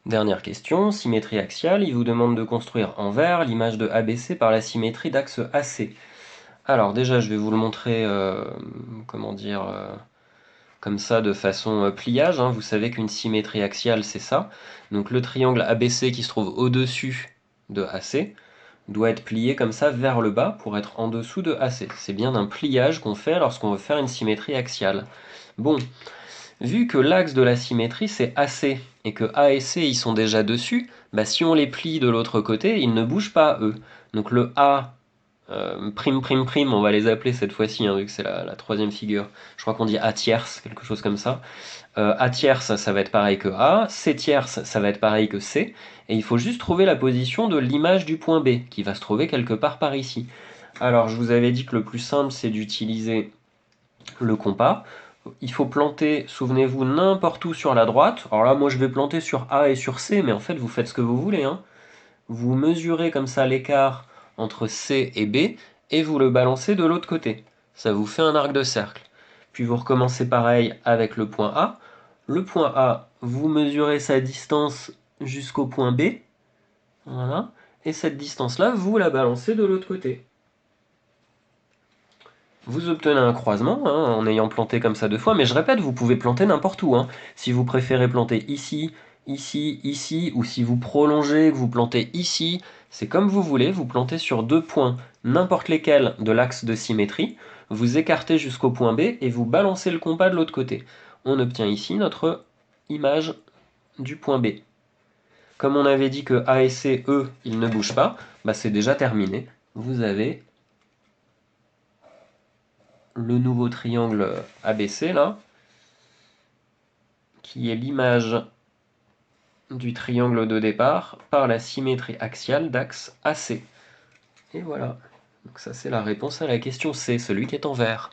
Dernière question, symétrie axiale, il vous demande de construire en vert l'image de ABC par la symétrie d'axe AC. Alors déjà, je vais vous le montrer, comment dire, comme ça, de façon pliage, hein. Vous savez qu'une symétrie axiale, c'est ça. Donc le triangle ABC qui se trouve au-dessus de AC doit être plié comme ça vers le bas pour être en dessous de AC. C'est bien un pliage qu'on fait lorsqu'on veut faire une symétrie axiale. Bon, vu que l'axe de la symétrie c'est AC et que A et C ils sont déjà dessus, bah si on les plie de l'autre côté, ils ne bougent pas eux. Donc le A prime prime prime, on va les appeler cette fois-ci, hein, vu que c'est la troisième figure. Je crois qu'on dit A tierce, quelque chose comme ça. A tierce, ça va être pareil que A, C tierce, ça va être pareil que C, et il faut juste trouver la position de l'image du point B, qui va se trouver quelque part par ici. Alors, je vous avais dit que le plus simple, c'est d'utiliser le compas. Il faut planter, souvenez-vous, n'importe où sur la droite. Alors là, moi, je vais planter sur A et sur C, mais en fait, vous faites ce que vous voulez, hein. Vous mesurez comme ça l'écart entre C et B, et vous le balancez de l'autre côté. Ça vous fait un arc de cercle. Puis vous recommencez pareil avec le point A. Le point A, vous mesurez sa distance jusqu'au point B. Voilà. Et cette distance-là, vous la balancez de l'autre côté. Vous obtenez un croisement, hein, en ayant planté comme ça deux fois, mais je répète, vous pouvez planter n'importe où, hein. Si vous préférez planter ici, ici, ici, ou si vous prolongez, que vous plantez ici, c'est comme vous voulez, vous plantez sur deux points, n'importe lesquels de l'axe de symétrie, vous écartez jusqu'au point B et vous balancez le compas de l'autre côté. On obtient ici notre image du point B. Comme on avait dit que A et C, eux, ils ne bougent pas, bah c'est déjà terminé. Vous avez le nouveau triangle ABC là, qui est l'image du triangle de départ par la symétrie axiale d'axe AC. Et voilà. Donc ça c'est la réponse à la question C, celui qui est en vert.